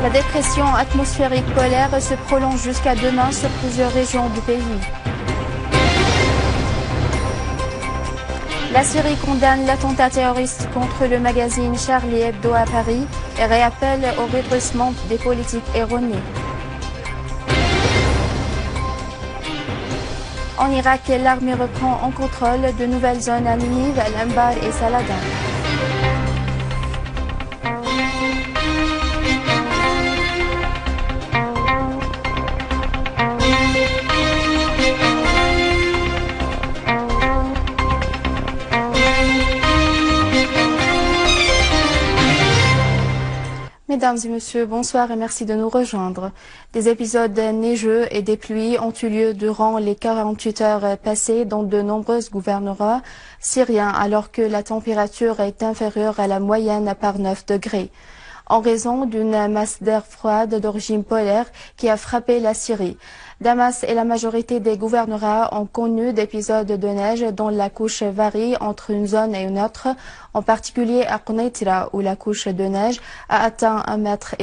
La dépression atmosphérique polaire se prolonge jusqu'à demain sur plusieurs régions du pays. La Syrie condamne l'attentat terroriste contre le magazine Charlie Hebdo à Paris et réappelle au redressement des politiques erronées. En Irak, l'armée reprend en contrôle de nouvelles zones à Ninive, Al-Anbar et Saladin. Mesdames et messieurs, bonsoir et merci de nous rejoindre. Des épisodes neigeux et des pluies ont eu lieu durant les 48 heures passées dans de nombreux gouvernorats syriens alors que la température est inférieure à la moyenne par 9 degrés. En raison d'une masse d'air froide d'origine polaire qui a frappé la Syrie. Damas et la majorité des gouvernorats ont connu d'épisodes de neige dont la couche varie entre une zone et une autre, en particulier à Quneitra où la couche de neige a atteint 1,5 mètre.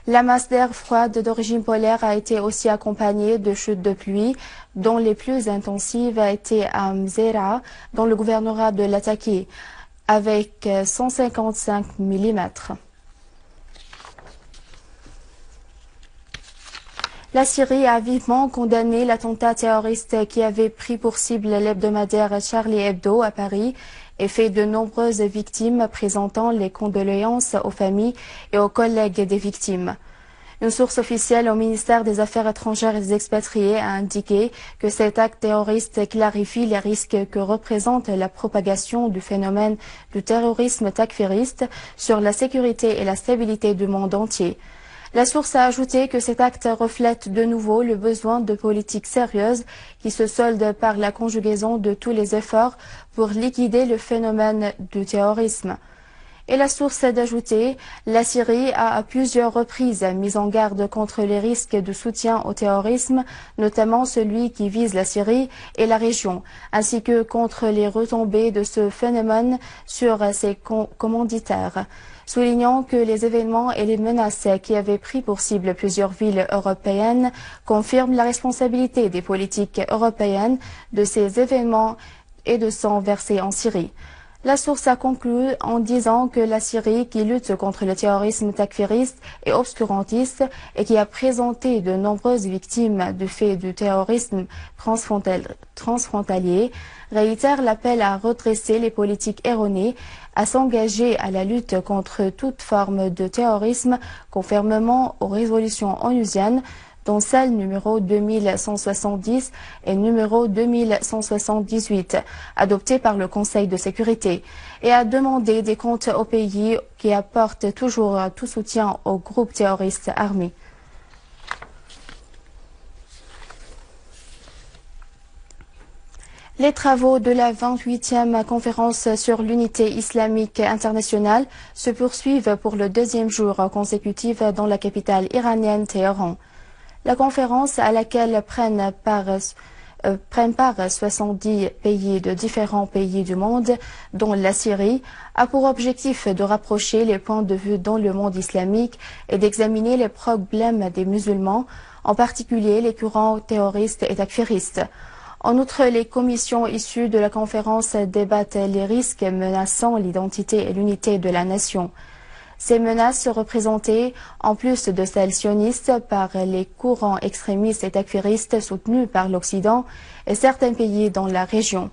La masse d'air froide d'origine polaire a été aussi accompagnée de chutes de pluie, dont les plus intensives a été à Mzera, dans le gouvernorat de Latakia, avec 155 mm. La Syrie a vivement condamné l'attentat terroriste qui avait pris pour cible l'hebdomadaire Charlie Hebdo à Paris et fait de nombreuses victimes présentant les condoléances aux familles et aux collègues des victimes. Une source officielle au ministère des Affaires étrangères et des expatriés a indiqué que cet acte terroriste clarifie les risques que représente la propagation du phénomène du terrorisme takfiriste sur la sécurité et la stabilité du monde entier. La source a ajouté que cet acte reflète de nouveau le besoin de politiques sérieuses qui se soldent par la conjugaison de tous les efforts pour liquider le phénomène du terrorisme. Et la source d'ajouter, la Syrie a à plusieurs reprises mis en garde contre les risques de soutien au terrorisme, notamment celui qui vise la Syrie et la région, ainsi que contre les retombées de ce phénomène sur ses commanditaires. Soulignant que les événements et les menaces qui avaient pris pour cible plusieurs villes européennes confirment la responsabilité des politiques européennes de ces événements et de sang versé en Syrie. La source a conclu en disant que la Syrie, qui lutte contre le terrorisme takfiriste et obscurantiste et qui a présenté de nombreuses victimes du fait du terrorisme transfrontalier, réitère l'appel à redresser les politiques erronées, à s'engager à la lutte contre toute forme de terrorisme conformément aux résolutions onusiennes, dont celle numéro 2170 et numéro 2178, adoptées par le Conseil de sécurité, et à demander des comptes aux pays qui apportent toujours tout soutien aux groupes terroristes armés. Les travaux de la 28e conférence sur l'unité islamique internationale se poursuivent pour le deuxième jour consécutif dans la capitale iranienne Téhéran. La conférence à laquelle prennent part 70 pays de différents pays du monde, dont la Syrie, a pour objectif de rapprocher les points de vue dans le monde islamique et d'examiner les problèmes des musulmans, en particulier les courants terroristes et takfiristes. En outre, les commissions issues de la conférence débattent les risques menaçant l'identité et l'unité de la nation. Ces menaces représentées, en plus de celles sionistes, par les courants extrémistes et takfiristes soutenus par l'Occident et certains pays dans la région.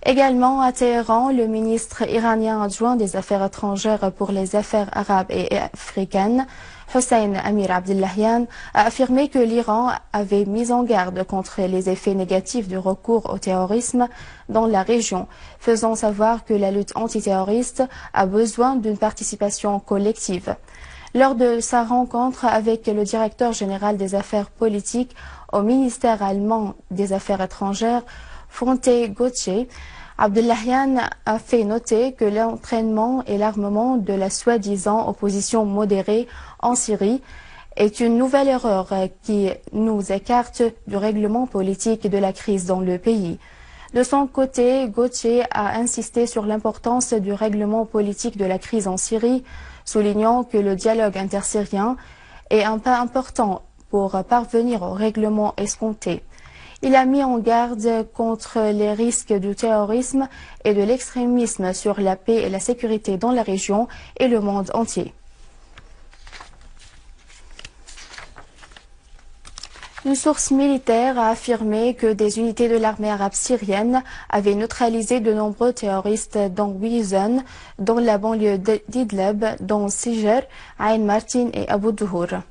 Également à Téhéran, le ministre iranien adjoint des Affaires étrangères pour les affaires arabes et africaines, Hossein Amir Abdullahian, a affirmé que l'Iran avait mis en garde contre les effets négatifs du recours au terrorisme dans la région, faisant savoir que la lutte antiterroriste a besoin d'une participation collective. Lors de sa rencontre avec le directeur général des affaires politiques au ministère allemand des Affaires étrangères, Fonte Gauthier, Abdullahian a fait noter que l'entraînement et l'armement de la soi-disant opposition modérée en Syrie est une nouvelle erreur qui nous écarte du règlement politique de la crise dans le pays. De son côté, Gauthier a insisté sur l'importance du règlement politique de la crise en Syrie, soulignant que le dialogue intersyrien est un pas important pour parvenir au règlement escompté. Il a mis en garde contre les risques du terrorisme et de l'extrémisme sur la paix et la sécurité dans la région et le monde entier. Une source militaire a affirmé que des unités de l'armée arabe syrienne avaient neutralisé de nombreux terroristes dans 8 zones, dans la banlieue d'Idlib, dont Sijer, Ain Martin et Abu Douhour.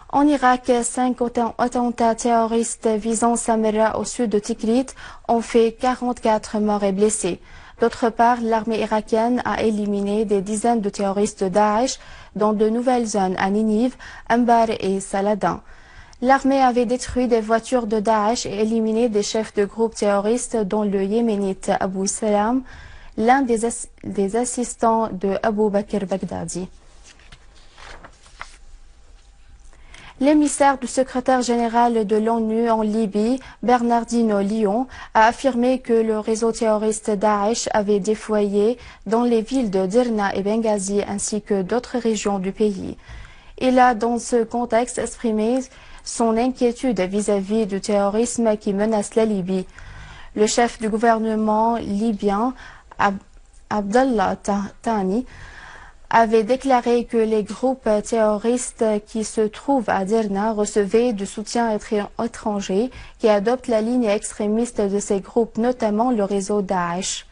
En Irak, 5 attentats terroristes visant Samarra au sud de Tikrit ont fait 44 morts et blessés. D'autre part, l'armée irakienne a éliminé des dizaines de terroristes de Daesh dans de nouvelles zones à Ninive, Anbar et Saladin. L'armée avait détruit des voitures de Daesh et éliminé des chefs de groupes terroristes dont le yéménite Abu Salam, l'un des assistants de Abu Bakr Baghdadi. L'émissaire du secrétaire général de l'ONU en Libye, Bernardino León, a affirmé que le réseau terroriste Daesh avait défoyé dans les villes de Derna et Benghazi ainsi que d'autres régions du pays. Il a dans ce contexte exprimé son inquiétude vis-à-vis du terrorisme qui menace la Libye. Le chef du gouvernement libyen, Abdallah Thani, avait déclaré que les groupes terroristes qui se trouvent à Derna recevaient du soutien étranger qui adopte la ligne extrémiste de ces groupes, notamment le réseau Daesh.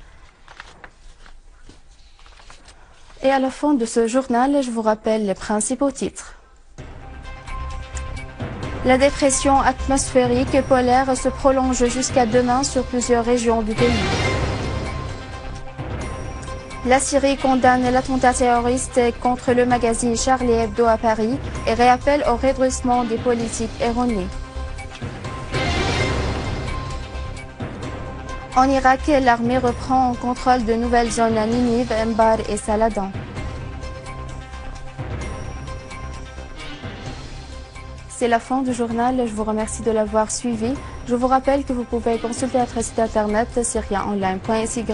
Et à la fin de ce journal, je vous rappelle les principaux titres. La dépression atmosphérique et polaire se prolonge jusqu'à demain sur plusieurs régions du pays. La Syrie condamne l'attentat terroriste contre le magazine Charlie Hebdo à Paris et réappelle au redressement des politiques erronées. En Irak, l'armée reprend en contrôle de nouvelles zones à Ninive, Anbar et Saladin. C'est la fin du journal, je vous remercie de l'avoir suivi. Je vous rappelle que vous pouvez consulter notre site internet syriaonline.sy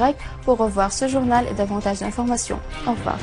pour revoir ce journal et davantage d'informations. Au revoir.